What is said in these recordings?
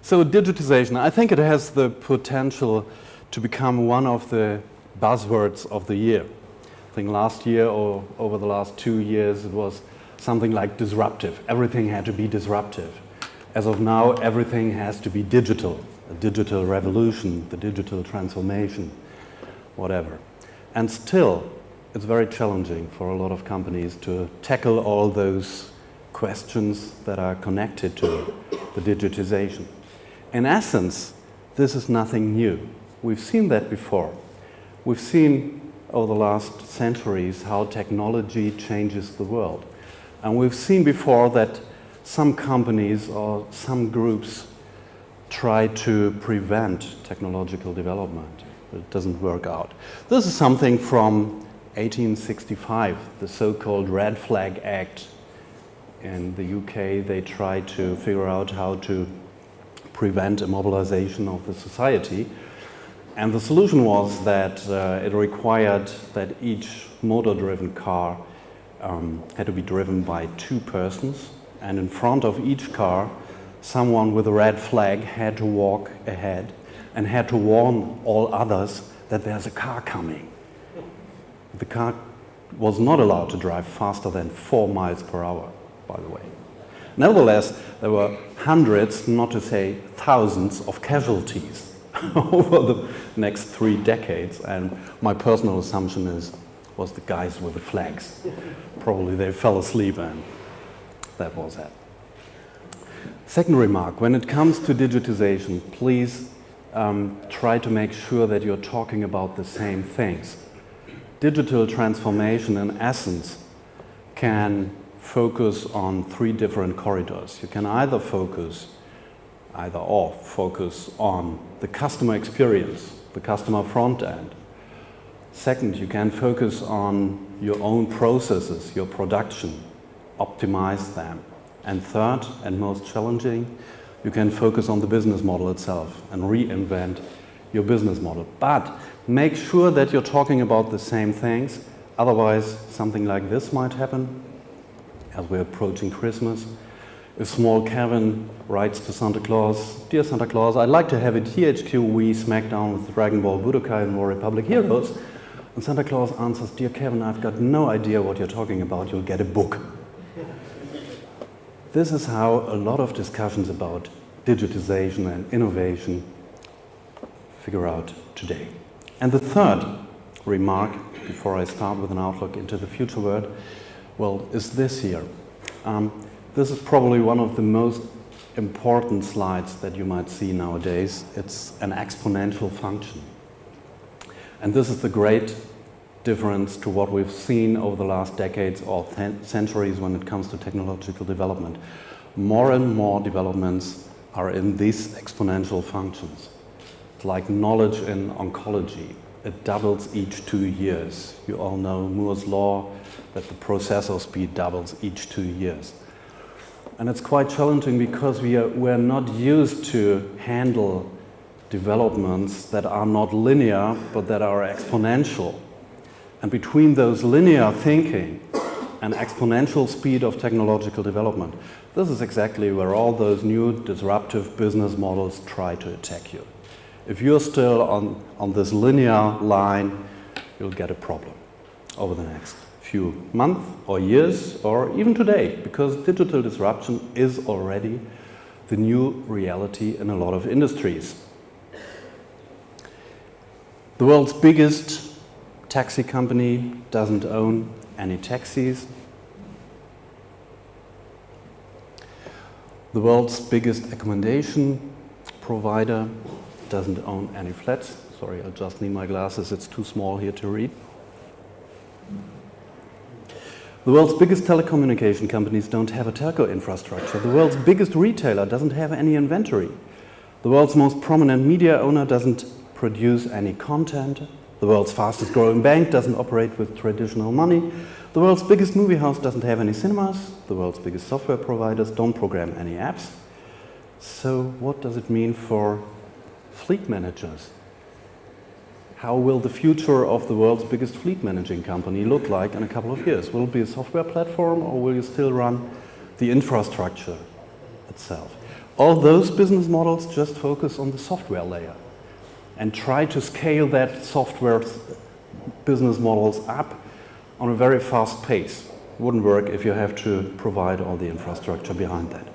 So digitization, I think it has the potential to become one of the buzzwords of the year. I think last year or over the last 2 years it was something like disruptive. Everything had to be disruptive. As of now, everything has to be digital. A digital revolution, the digital transformation, whatever. And still, it's very challenging for a lot of companies to tackle all those questions that are connected to the digitization. In essence, this is nothing new. We've seen that before. We've seen over the last centuries how technology changes the world. And we've seen before that some companies or some groups try to prevent technological development, but it doesn't work out. This is something from 1865, the so-called Red Flag Act. In the UK, they tried to figure out how to prevent immobilization of the society. And the solution was that it required that each motor-driven car had to be driven by 2 persons, and in front of each car, someone with a red flag had to walk ahead and had to warn all others that there's a car coming. The car was not allowed to drive faster than 4 miles per hour, by the way. Nevertheless, there were hundreds, not to say thousands, of casualties over the next 3 decades, and my personal assumption was the guys with the flags. Probably they fell asleep and that was that. Second remark, when it comes to digitization, please try to make sure that you're talking about the same things. Digital transformation, in essence, can focus on 3 different corridors. You can either focus on the customer experience, the customer front end. Second, you can focus on your own processes, your production, optimize them. And third, and most challenging, you can focus on the business model itself and reinvent your business model. But make sure that you're talking about the same things, otherwise something like this might happen as we're approaching Christmas. If small Kevin writes to Santa Claus, "Dear Santa Claus, I'd like to have a THQ Wii Smackdown with Dragon Ball Budokai and War Republic Heroes." And Santa Claus answers, "Dear Kevin, I've got no idea what you're talking about, you'll get a book." This is how a lot of discussions about digitization and innovation figure out today. And the third remark, before I start with an outlook into the future world, is this here. This is probably one of the most important slides that you might see nowadays. It's an exponential function. And this is the great difference to what we've seen over the last decades or centuries when it comes to technological development. More and more developments are in these exponential functions. It's like knowledge in oncology. It doubles each 2 years. You all know Moore's law, that the processor speed doubles each 2 years. And it's quite challenging because we're not used to handle developments that are not linear, but that are exponential. And between those linear thinking and exponential speed of technological development, this is exactly where all those new disruptive business models try to attack you. If you're still on this linear line, you'll get a problem over the next few months or years or even today, because digital disruption is already the new reality in a lot of industries. The world's biggest taxi company doesn't own any taxis. The world's biggest accommodation provider doesn't own any flats. Sorry, I just need my glasses, it's too small here to read. The world's biggest telecommunication companies don't have a telco infrastructure. The world's biggest retailer doesn't have any inventory. The world's most prominent media owner doesn't produce any content. The world's fastest growing bank doesn't operate with traditional money. The world's biggest movie house doesn't have any cinemas. The world's biggest software providers don't program any apps. So what does it mean for fleet managers? How will the future of the world's biggest fleet managing company look like in a couple of years? Will it be a software platform or will you still run the infrastructure itself? All those business models just focus on the software layer and try to scale that software business models up on a very fast pace. Wouldn't work if you have to provide all the infrastructure behind that.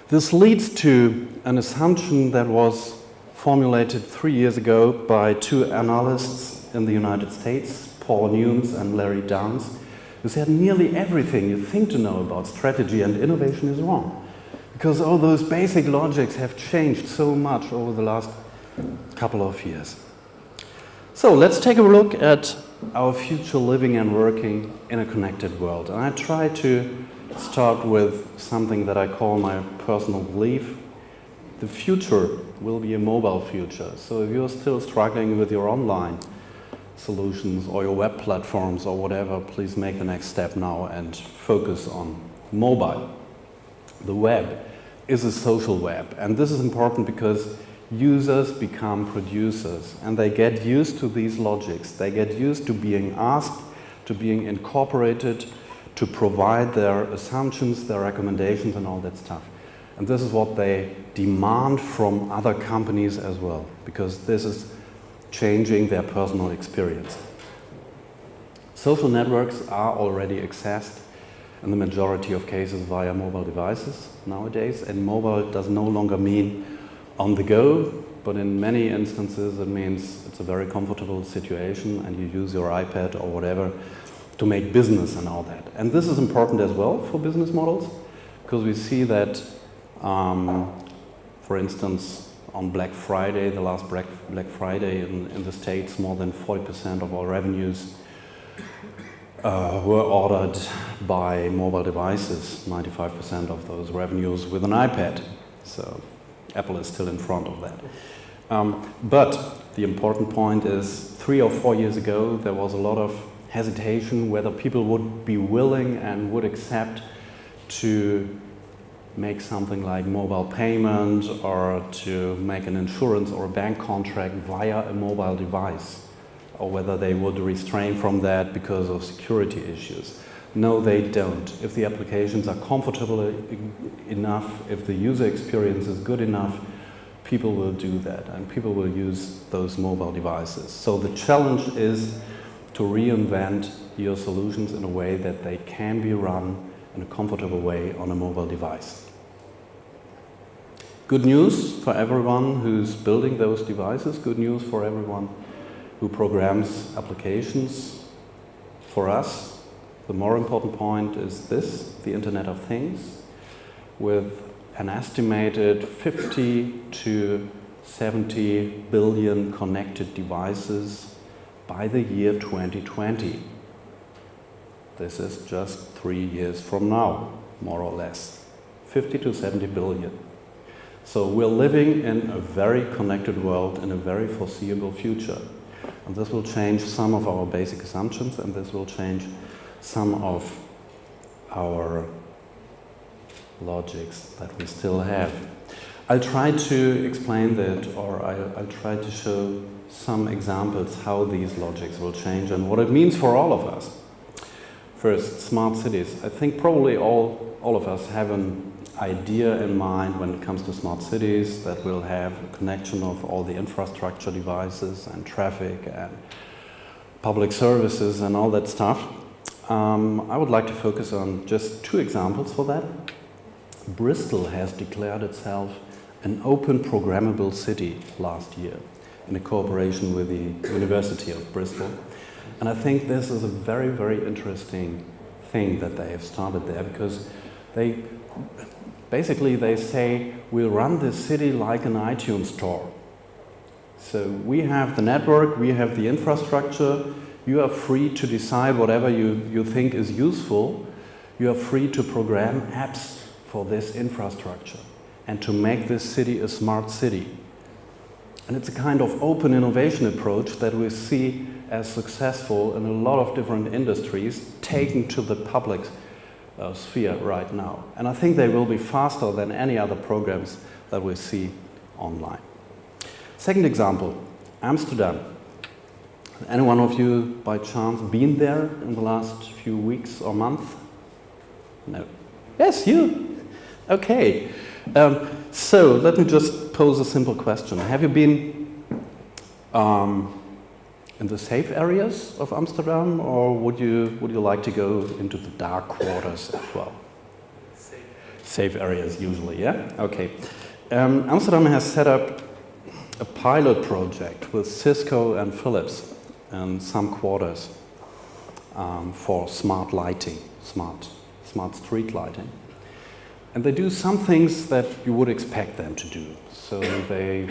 This leads to an assumption that was formulated 3 years ago by two analysts in the United States, Paul Newms and Larry Downs, who said nearly everything you think to know about strategy and innovation is wrong. Because all those basic logics have changed so much over the last couple of years. So let's take a look at our future living and working in a connected world. And I try to start with something that I call my personal belief. The future will be a mobile future. So if you're still struggling with your online solutions or your web platforms or whatever, please make the next step now and focus on mobile. The web is a social web, and this is important because users become producers and they get used to these logics. They get used to being asked, to being incorporated, to provide their assumptions, their recommendations and all that stuff. And this is what they demand from other companies as well, because this is changing their personal experience. Social networks are already accessed in the majority of cases via mobile devices nowadays, and mobile does no longer mean on the go, but in many instances it means it's a very comfortable situation and you use your iPad or whatever to make business and all that. And this is important as well for business models, because we see that, for instance, on Black Friday, the last Black Friday in the States, more than 40% of all revenues were ordered by mobile devices, 95% of those revenues with an iPad. So Apple is still in front of that. But the important point is 3 or 4 years ago there was a lot of hesitation whether people would be willing and would accept to make something like mobile payment or to make an insurance or a bank contract via a mobile device, or whether they would restrain from that because of security issues. No, they don't. If the applications are comfortable enough, if the user experience is good enough, people will do that and people will use those mobile devices. So the challenge is to reinvent your solutions in a way that they can be run in a comfortable way on a mobile device. Good news for everyone who's building those devices, good news for everyone who programs applications. For us, the more important point is this, the Internet of Things, with an estimated 50 to 70 billion connected devices by the year 2020. This is just 3 years from now, more or less. 50 to 70 billion. So we're living in a very connected world in a very foreseeable future. And this will change some of our basic assumptions, and this will change some of our logics that we still have. I'll try to explain that, or I'll try to show some examples how these logics will change and what it means for all of us. First, smart cities. I think probably all of us have an idea in mind when it comes to smart cities, that we'll have a connection of all the infrastructure devices and traffic and public services and all that stuff. I would like to focus on just 2 examples for that. Bristol has declared itself an open programmable city last year in a cooperation with the University of Bristol. And I think this is a very, very interesting thing that they have started there, because they say we'll run this city like an iTunes store. So we have the network, we have the infrastructure, you are free to decide whatever you think is useful. You are free to program apps for this infrastructure and to make this city a smart city. And it's a kind of open innovation approach that we see as successful in a lot of different industries, taken to the public sphere right now. And I think they will be faster than any other programs that we see online. Second example, Amsterdam. Any one of you by chance been there in the last few weeks or months? No. Yes, you. Okay. So let me just pose a simple question. Have you been in the safe areas of Amsterdam, or would you like to go into the dark quarters as well? Safe areas usually, yeah? Okay. Amsterdam has set up a pilot project with Cisco and Philips in some quarters for smart lighting, smart street lighting. And they do some things that you would expect them to do. So they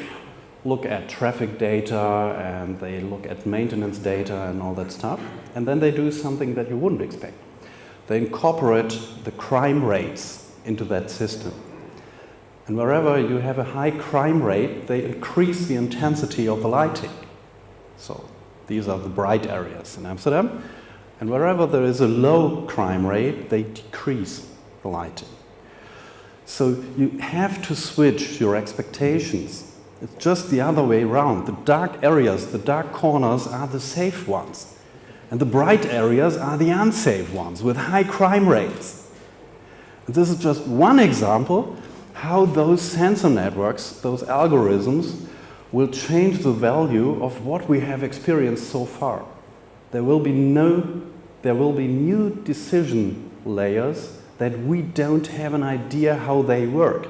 look at traffic data and they look at maintenance data and all that stuff. And then they do something that you wouldn't expect. They incorporate the crime rates into that system. And wherever you have a high crime rate, they increase the intensity of the lighting. So these are the bright areas in Amsterdam. And wherever there is a low crime rate, they decrease the lighting. So you have to switch your expectations. It's just the other way around. The dark areas, the dark corners are the safe ones. And the bright areas are the unsafe ones with high crime rates. And this is just one example how those sensor networks, those algorithms, will change the value of what we have experienced so far. There will be new decision layers that we don't have an idea how they work.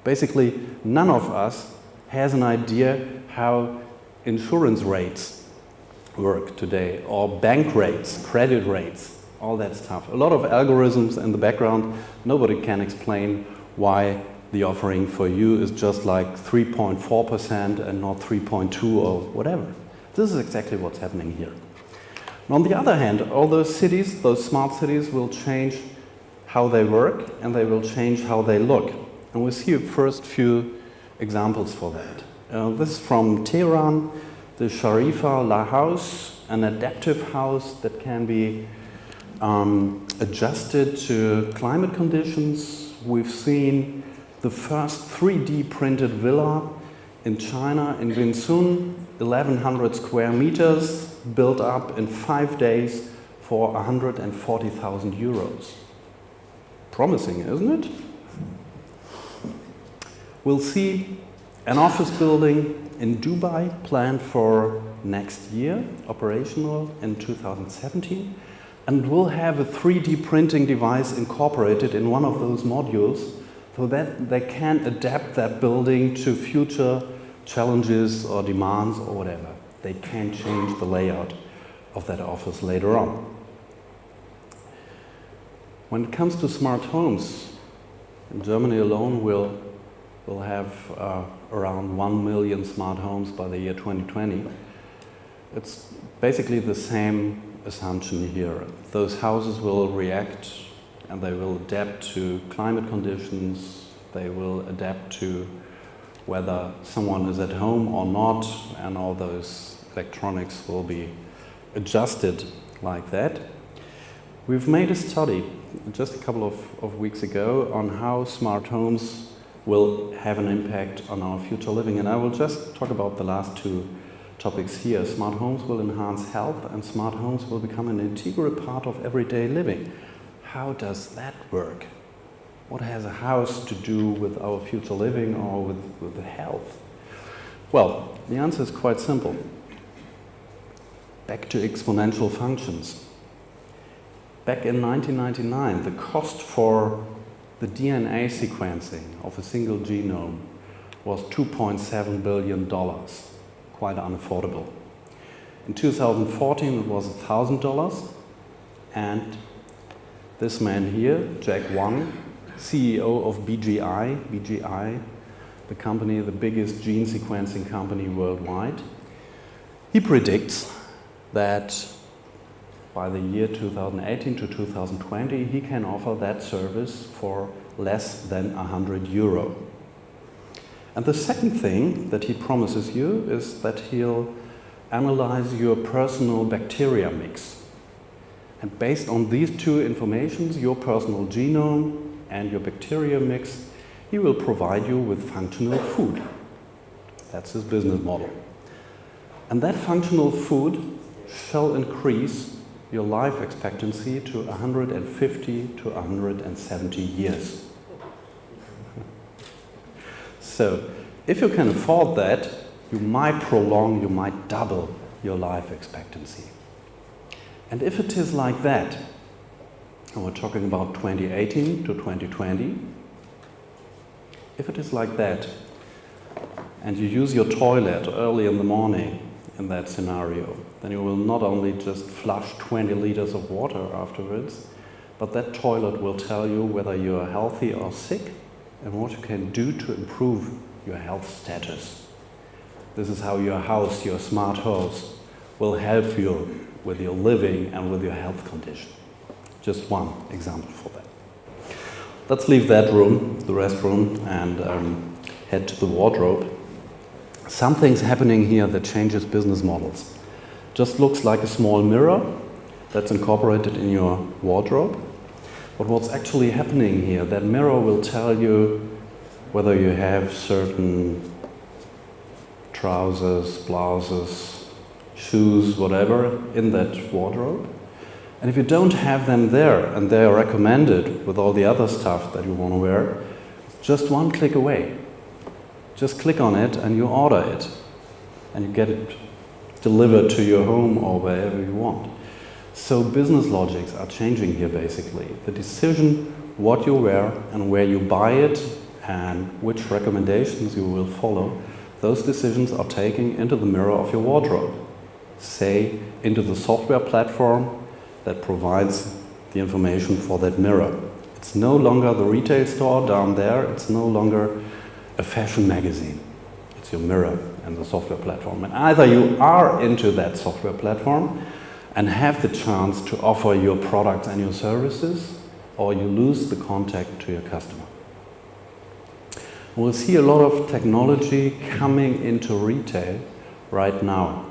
Basically, none of us has an idea how insurance rates work today, or bank rates, credit rates, all that stuff. A lot of algorithms in the background. Nobody can explain why the offering for you is just like 3.4% and not 3.2 or whatever. This is exactly what's happening here. And on the other hand, all those cities, those smart cities, will change how they work and they will change how they look. And we'll see a first few examples for that. This is from Tehran, the Sharifa La House, an adaptive house that can be adjusted to climate conditions. We've seen the first 3D printed villa in China, in Winsun, 1,100 square meters, built up in 5 days for 140,000 euros. Promising, isn't it? We'll see an office building in Dubai planned for next year, operational in 2017, and we'll have a 3D printing device incorporated in one of those modules so that they can adapt that building to future challenges or demands or whatever. They can change the layout of that office later on. When it comes to smart homes, in Germany alone we'll have around 1 million smart homes by the year 2020. It's basically the same assumption here. Those houses will react and they will adapt to climate conditions, they will adapt to whether someone is at home or not, and all those electronics will be adjusted like that. We've made a study just a couple of weeks ago on how smart homes will have an impact on our future living, and I will just talk about the last two topics here. Smart homes will enhance health, and smart homes will become an integral part of everyday living. How does that work? What has a house to do with our future living or with the health? Well, the answer is quite simple. Back to exponential functions. Back in 1999, the cost for the DNA sequencing of a single genome was $2.7 billion, quite unaffordable. In 2014, it was $1,000, and this man here, Jack Wang, CEO of BGI, the company, the biggest gene sequencing company worldwide, he predicts that by the year 2018 to 2020, he can offer that service for less than 100 euro. And the second thing that he promises you is that he'll analyze your personal bacteria mix. And based on these two informations, your personal genome and your bacteria mix, he will provide you with functional food. That's his business model. And that functional food shall increase your life expectancy to 150 to 170 years. So if you can afford that, you might prolong, you might double your life expectancy. And if it is like that, and we're talking about 2018 to 2020, if it is like that, and you use your toilet early in the morning in that scenario, then you will not only just flush 20 liters of water afterwards, but that toilet will tell you whether you are healthy or sick and what you can do to improve your health status. This is how your house, your smart house, will help you with your living and with your health condition. Just one example for that. Let's leave that room, the restroom, and head to the wardrobe. Something's happening here that changes business models. Just looks like a small mirror that's incorporated in your wardrobe. But what's actually happening here, that mirror will tell you whether you have certain trousers, blouses, shoes, whatever, in that wardrobe. And if you don't have them there, and they are recommended with all the other stuff that you want to wear, just one click away. Just click on it and you order it. And you get it delivered to your home or wherever you want. So business logics are changing here basically. The decision what you wear and where you buy it and which recommendations you will follow, those decisions are taken into the mirror of your wardrobe. Say, into the software platform that provides the information for that mirror. It's no longer the retail store down there, it's no longer a fashion magazine. It's your mirror and the software platform. And either you are into that software platform and have the chance to offer your products and your services, or you lose the contact to your customer. We'll see a lot of technology coming into retail right now.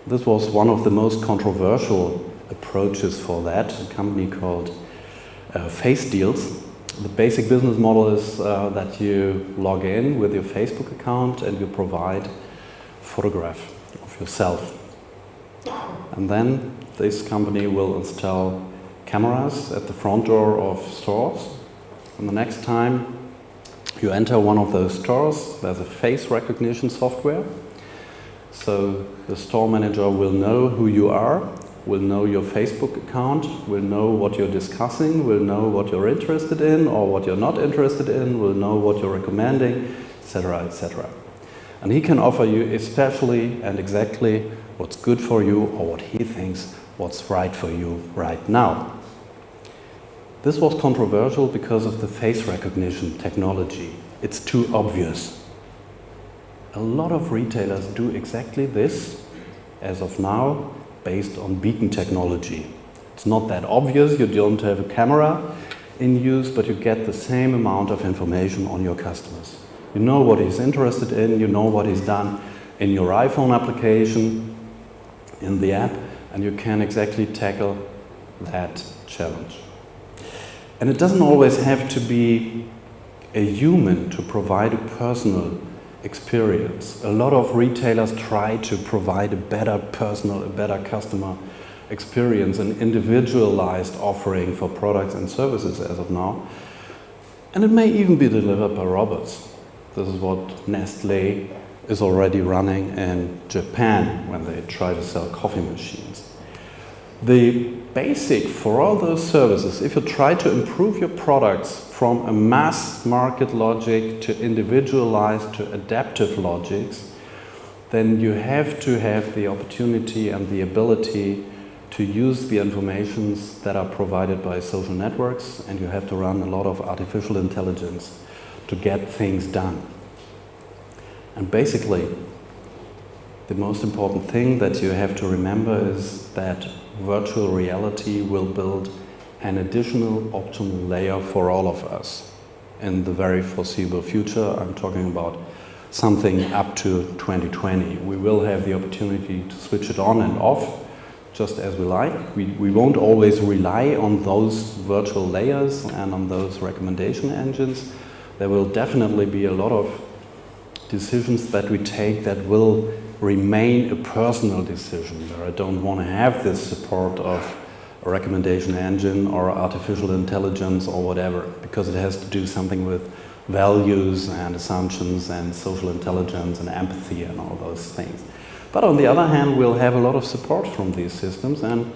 This was one of the most controversial approaches for that, a company called Face Deals. The basic business model is that you log in with your Facebook account and you provide a photograph of yourself. And then this company will install cameras at the front door of stores. And the next time you enter one of those stores, there's a face recognition software. So the store manager will know who you are, will know your Facebook account, will know what you're discussing, will know what you're interested in or what you're not interested in, will know what you're recommending, etc., etc. And he can offer you especially and exactly what's good for you or what he thinks what's right for you right now. This was controversial because of the face recognition technology. It's too obvious. A lot of retailers do exactly this as of now based on beacon technology. It's not that obvious, you don't have a camera in use, but you get the same amount of information on your customers. You know what he's interested in, you know what he's done in your iPhone application, in the app, and you can exactly tackle that challenge. And it doesn't always have to be a human to provide a personal experience. A lot of retailers try to provide a better personal, a better customer experience, an individualized offering for products and services as of now. And it may even be delivered by robots. This is what Nestlé is already running in Japan when they try to sell coffee machines. The basic for all those services, if you try to improve your products from a mass market logic to individualized to adaptive logics, then you have to have the opportunity and the ability to use the informations that are provided by social networks, and you have to run a lot of artificial intelligence to get things done. And basically, the most important thing that you have to remember is that virtual reality will build an additional optional layer for all of us in the very foreseeable future. I'm talking about something up to 2020. We will have the opportunity to switch it on and off just as we like. We won't always rely on those virtual layers and on those recommendation engines. There will definitely be a lot of decisions that we take that will remain a personal decision, where I don't want to have this support of a recommendation engine or artificial intelligence or whatever, because it has to do something with values and assumptions and social intelligence and empathy and all those things. But on the other hand, we'll have a lot of support from these systems, and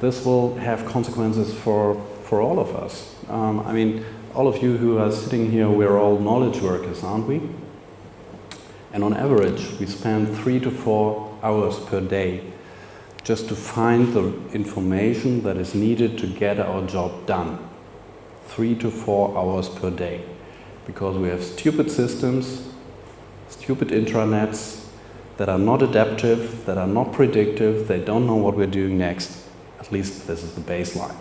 this will have consequences for all of us. I mean, all of you who are sitting here, we're all knowledge workers, aren't we? And on average, we spend 3 to 4 hours per day just to find the information that is needed to get our job done. 3 to 4 hours per day. Because we have stupid systems, stupid intranets that are not adaptive, that are not predictive, they don't know what we're doing next. At least this is the baseline.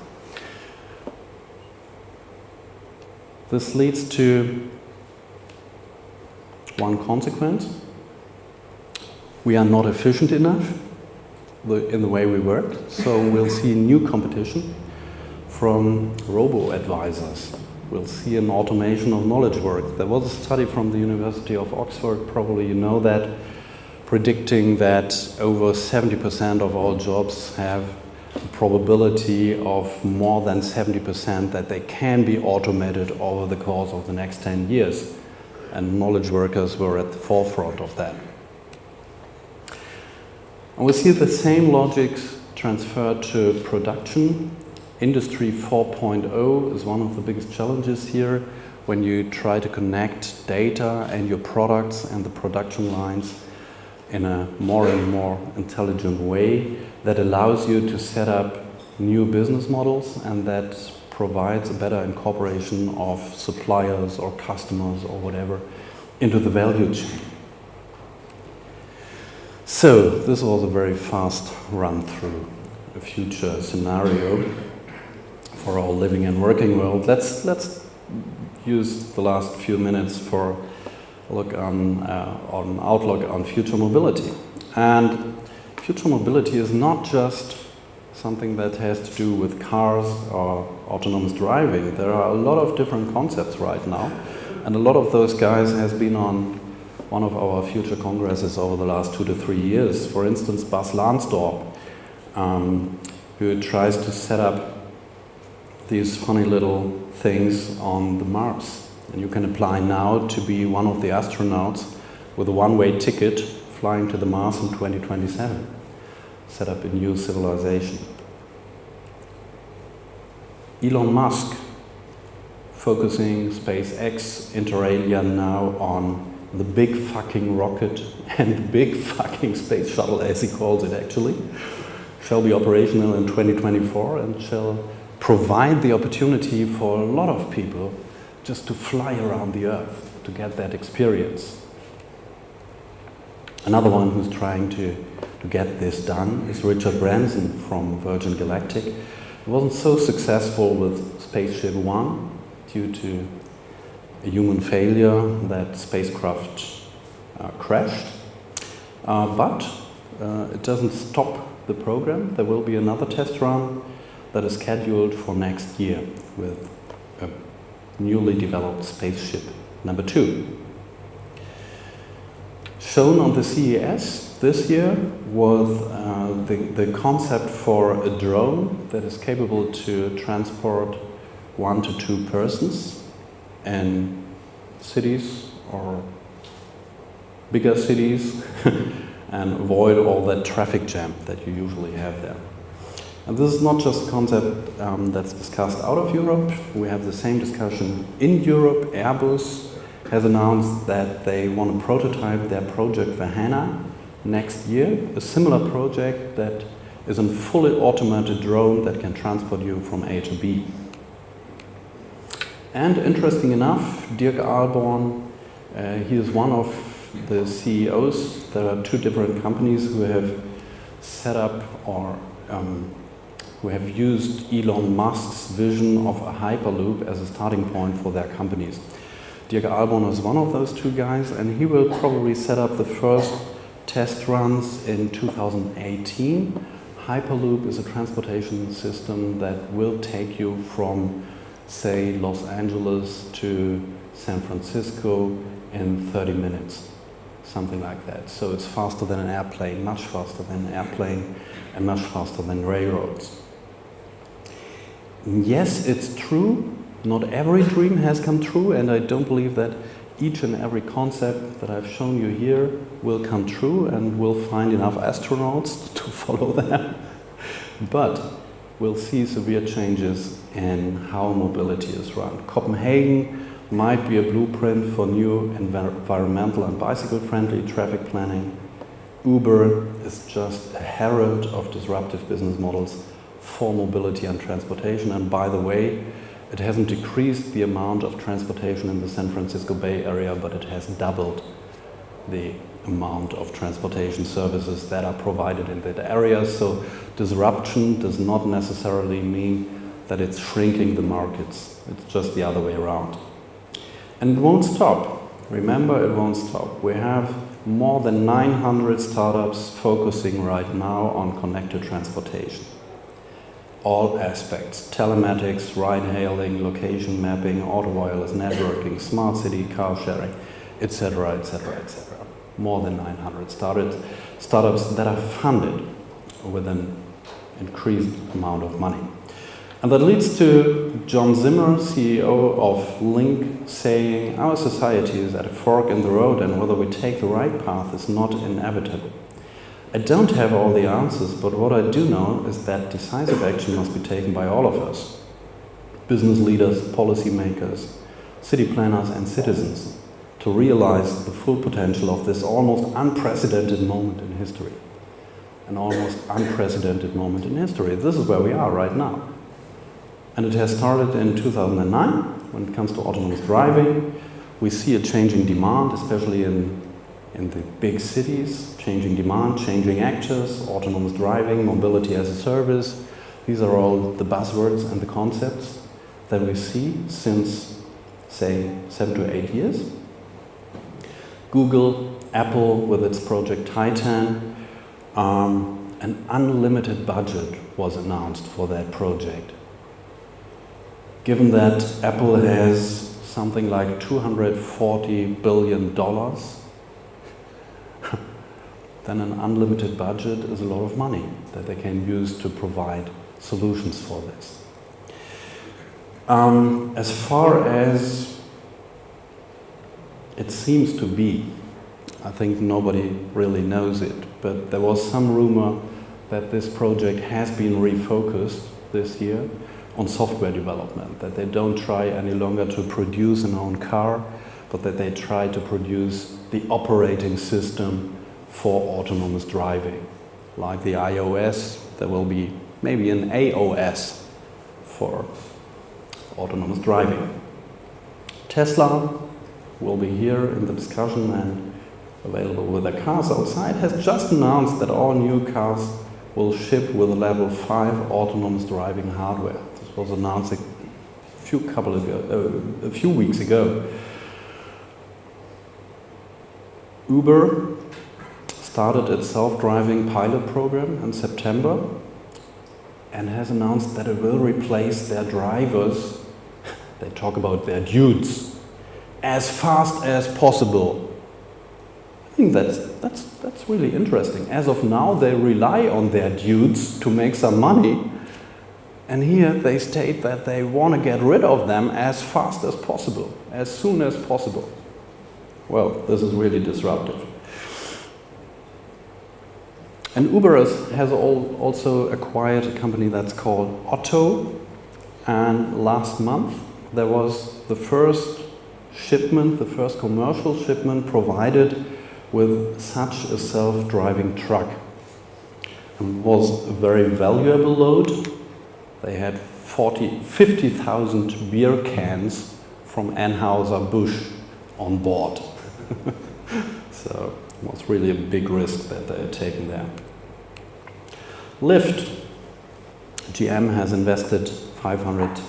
This leads to one consequence. We are not efficient enough in the way we work, so we'll see new competition from robo-advisors. We'll see an automation of knowledge work. There was a study from the University of Oxford, probably you know that, predicting that over 70% of all jobs have a probability of more than 70% that they can be automated over the course of the next 10 years. And knowledge workers were at the forefront of that. And we see the same logic transferred to production. Industry 4.0 is one of the biggest challenges here when you try to connect data and your products and the production lines in a more and more intelligent way that allows you to set up new business models and that provides a better incorporation of suppliers or customers or whatever into the value chain. So this was a very fast run through a future scenario for our living and working world. Let's use the last few minutes for a look on outlook on future mobility. And future mobility is not just something that has to do with cars or autonomous driving. There are a lot of different concepts right now, and a lot of those guys has been on one of our future congresses over the last 2 to 3 years. For instance, Bas Lansdorp, who tries to set up these funny little things on the Mars. And you can apply now to be one of the astronauts with a one-way ticket flying to the Mars in 2027. Set up a new civilization. Elon Musk focusing SpaceX inter alia now on the big fucking rocket and the big fucking space shuttle, as he calls it actually, shall be operational in 2024 and shall provide the opportunity for a lot of people just to fly around the Earth to get that experience. Another one who's trying to get this done is Richard Branson from Virgin Galactic. He wasn't so successful with Spaceship One due to a human failure. That spacecraft crashed. But it doesn't stop the program. There will be another test run that is scheduled for next year with a newly developed spaceship number 2. Shown on the CES this year was the concept for a drone that is capable to transport 1 to 2 persons in cities or bigger cities and avoid all that traffic jam that you usually have there. And this is not just a concept that's discussed out of Europe. We have the same discussion in Europe. Airbus has announced that they want to prototype their project Vahana next year, a similar project that is a fully automated drone that can transport you from A to B. And interesting enough, Dirk Ahlborn, he is one of the CEOs. There are 2 different companies who have set up or who have used Elon Musk's vision of a hyperloop as a starting point for their companies. Dirk Ahlborn is one of those 2 guys, and he will probably set up the first test runs in 2018. Hyperloop is a transportation system that will take you from, say, Los Angeles to San Francisco in 30 minutes, something like that. So it's faster than an airplane, much faster than an airplane, and much faster than railroads. Yes, it's true Not every dream has come true, and I don't believe that each and every concept that I've shown you here will come true and we'll find enough astronauts to follow them. But we'll see severe changes in how mobility is run. Copenhagen might be a blueprint for new environmental and bicycle-friendly traffic planning. Uber is just a herald of disruptive business models for mobility and transportation. And by the way, it hasn't decreased the amount of transportation in the San Francisco Bay Area, but it has doubled the amount of transportation services that are provided in that area. So disruption does not necessarily mean that it's shrinking the markets. It's just the other way around. And it won't stop. Remember, it won't stop. We have more than 900 startups focusing right now on connected transportation. All aspects: telematics, ride-hailing, location mapping, auto wireless networking, smart city, car sharing, etc., etc., etc. More than 900 startups that are funded with an increased amount of money. And that leads to John Zimmer, CEO of Link, saying, "Our society is at a fork in the road, and whether we take the right path is not inevitable. I don't have all the answers, but what I do know is that decisive action must be taken by all of us. Business leaders, policymakers, city planners and citizens to realize the full potential of this almost unprecedented moment in history." An almost unprecedented moment in history. This is where we are right now. And it has started in 2009 when it comes to autonomous driving. We see a changing demand, especially in the big cities, changing demand, changing actors, autonomous driving, mobility as a service. These are all the buzzwords and the concepts that we see since, say, 7 to 8 years. Google, Apple with its project Titan, an unlimited budget was announced for that project. Given that Apple has something like $240 billion, then an unlimited budget is a lot of money that they can use to provide solutions for this. As far as it seems to be, I think nobody really knows it, but there was some rumor that this project has been refocused this year on software development, that they don't try any longer to produce an own car, but that they try to produce the operating system for autonomous driving. Like the iOS, there will be maybe an AOS for autonomous driving. Tesla will be here in the discussion and available with their cars outside, has just announced that all new cars will ship with level 5 autonomous driving hardware. This was announced a few weeks ago. Uber started its self-driving pilot program in September and has announced that it will replace their drivers, they talk about their dudes, as fast as possible. I think that's really interesting. As of now, they rely on their dudes to make some money, and here they state that they want to get rid of them as fast as possible, as soon as possible. Well, this is really disruptive. And Uber has also acquired a company that's called Otto, and last month there was the first shipment, the first commercial shipment provided with such a self-driving truck. It was a very valuable load. They had 50,000 beer cans from Anheuser-Busch on board. So it was really a big risk that they had taken there. Lyft. GM has invested $500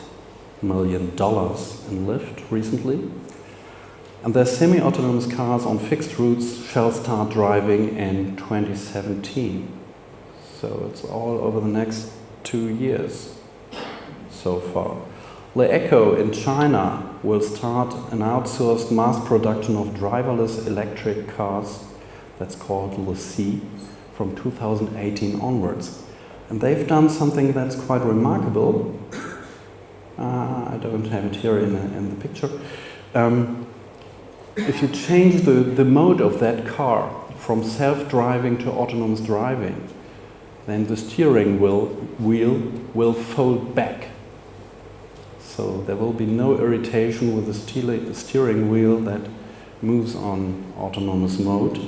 million in Lyft recently. And their semi-autonomous cars on fixed routes shall start driving in 2017. So it's all over the next 2 years so far. LeEco in China will start an outsourced mass production of driverless electric cars, that's called LeC, from 2018 onwards. And they've done something that's quite remarkable. I don't have it here in the picture. If you change the mode of that car from self-driving to autonomous driving, then the steering wheel will fold back. So there will be no irritation with the steering wheel that moves on autonomous mode,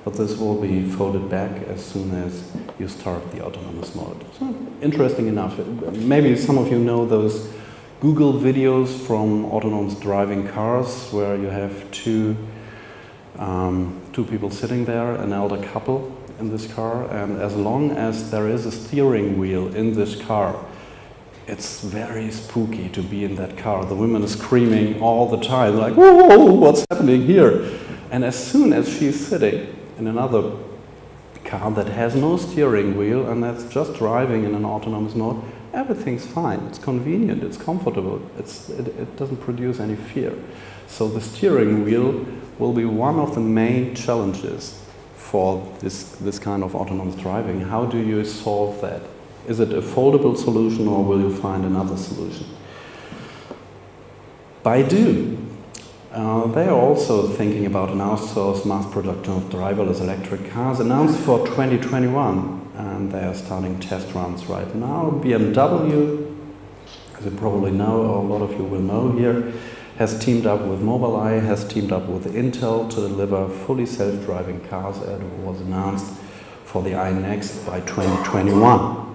but this will be folded back as soon as you start the autonomous mode. So interesting enough. Maybe some of you know those Google videos from autonomous driving cars where you have two people sitting there, an elder couple in this car, and as long as there is a steering wheel in this car, it's very spooky to be in that car. The woman is screaming all the time, like, whoa, what's happening here? And as soon as she's sitting in another car that has no steering wheel and that's just driving in an autonomous mode, everything's fine. It's convenient, it's comfortable, it doesn't produce any fear. So the steering wheel will be one of the main challenges for this kind of autonomous driving. How do you solve that? Is it a foldable solution or will you find another solution? Baidu, they are also thinking about an outsourced mass production of driverless electric cars, announced for 2021, and they are starting test runs right now. BMW, as you probably know, or a lot of you will know here, has teamed up with Mobileye, has teamed up with Intel to deliver fully self-driving cars, as it was announced for the iNext by 2021.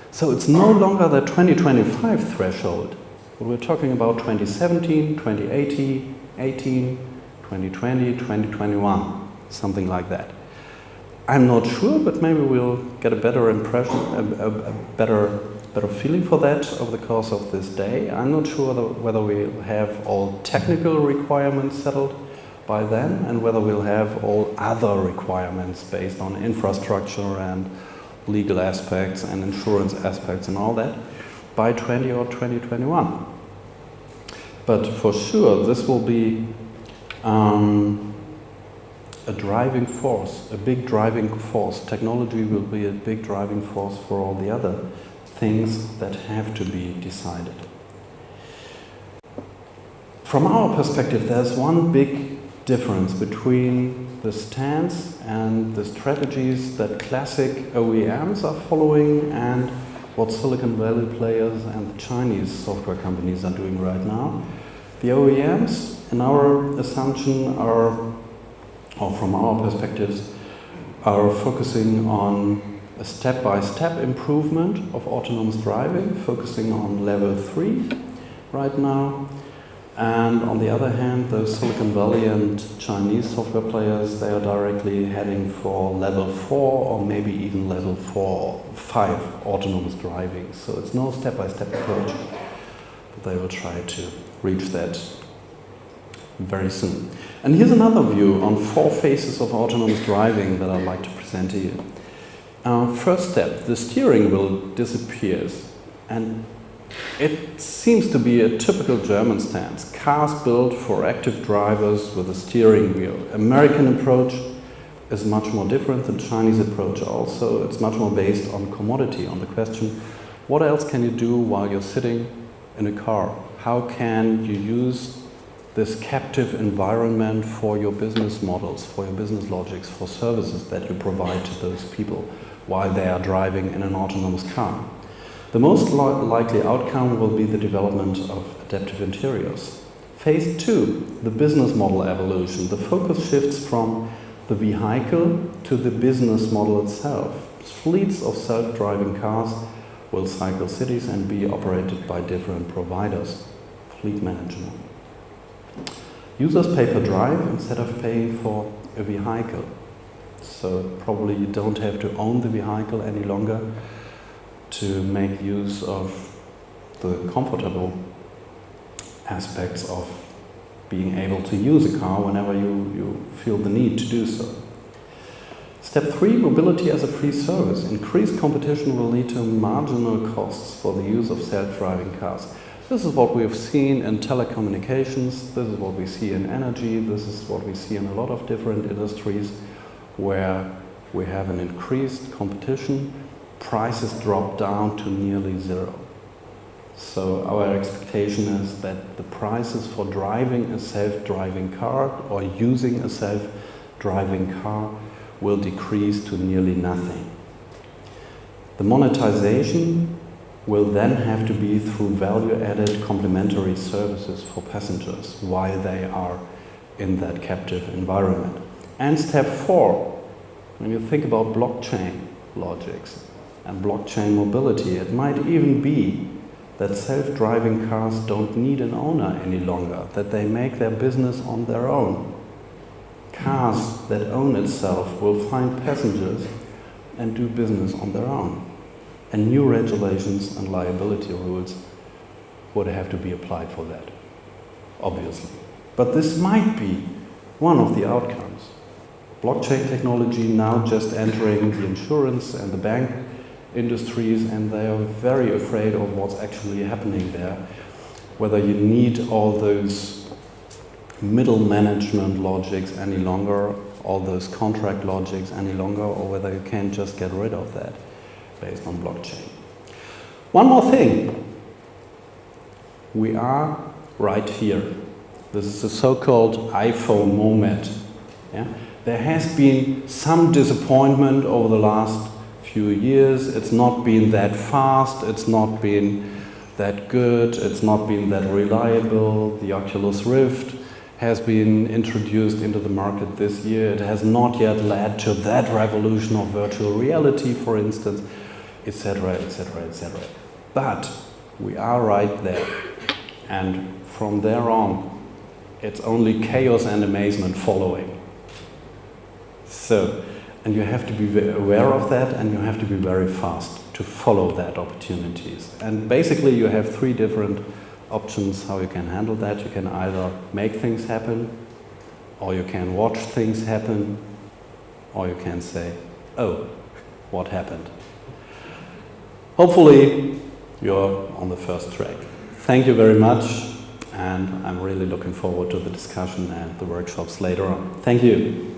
So it's no longer the 2025 threshold, but we're talking about 2017, 2018, 2020, 2021, something like that. I'm not sure, but maybe we'll get a better impression, a better feeling for that over the course of this day. I'm not sure whether we'll have all technical requirements settled by then and whether we'll have all other requirements based on infrastructure and legal aspects and insurance aspects and all that by 20 or 2021. But for sure, this will be a driving force, a big driving force. Technology will be a big driving force for all the other things that have to be decided. From our perspective, there's one big difference between the stance and the strategies that classic OEMs are following and what Silicon Valley players and the Chinese software companies are doing right now. The OEMs, in our assumption, or from our perspectives, are focusing on a step-by-step improvement of autonomous driving, focusing on level 3 right now. And on the other hand, the Silicon Valley and Chinese software players, they are directly heading for level 4 or maybe even level 4 or 5 autonomous driving. So it's no step-by-step approach, but they will try to reach that very soon. And here's another view on 4 phases of autonomous driving that I'd like to present to you. First step, the steering wheel disappears, and it seems to be a typical German stance. Cars built for active drivers with a steering wheel. American approach is much more different than Chinese approach also. It's much more based on commodity, on the question, what else can you do while you're sitting in a car? How can you use this captive environment for your business models, for your business logics, for services that you provide to those people while they are driving in an autonomous car? The most likely outcome will be the development of adaptive interiors. Phase 2, the business model evolution. The focus shifts from the vehicle to the business model itself. Fleets of self-driving cars will cycle cities and be operated by different providers. Fleet management. Users pay per drive instead of paying for a vehicle. So probably you don't have to own the vehicle any longer to make use of the comfortable aspects of being able to use a car whenever you feel the need to do so. Step 3, mobility as a free service. Increased competition will lead to marginal costs for the use of self-driving cars. This is what we have seen in telecommunications, this is what we see in energy, this is what we see in a lot of different industries where we have an increased competition, prices drop down to nearly 0. So our expectation is that the prices for driving a self-driving car or using a self-driving car will decrease to nearly nothing. The monetization will then have to be through value-added complementary services for passengers while they are in that captive environment. And step 4, when you think about blockchain logics and blockchain mobility, it might even be that self-driving cars don't need an owner any longer, that they make their business on their own. Cars that own itself will find passengers and do business on their own. And new regulations and liability rules would have to be applied for that, obviously. But this might be one of the outcomes. Blockchain technology now just entering the insurance and the bank industries, and they are very afraid of what's actually happening there. Whether you need all those middle management logics any longer, all those contract logics any longer, or whether you can just get rid of that based on blockchain. One more thing. We are right here. This is the so-called iPhone moment. Yeah? There has been some disappointment over the last few years. It's not been that fast, it's not been that good, it's not been that reliable. The Oculus Rift has been introduced into the market this year. It has not yet led to that revolution of virtual reality, for instance, etc., etc., etc. But we are right there. And from there on, it's only chaos and amazement following. So, and you have to be aware of that, and you have to be very fast to follow that opportunities. And basically you have 3 different options how you can handle that. You can either make things happen, or you can watch things happen, or you can say, oh, what happened? Hopefully you're on the first track. Thank you very much, and I'm really looking forward to the discussion and the workshops later on. Thank you.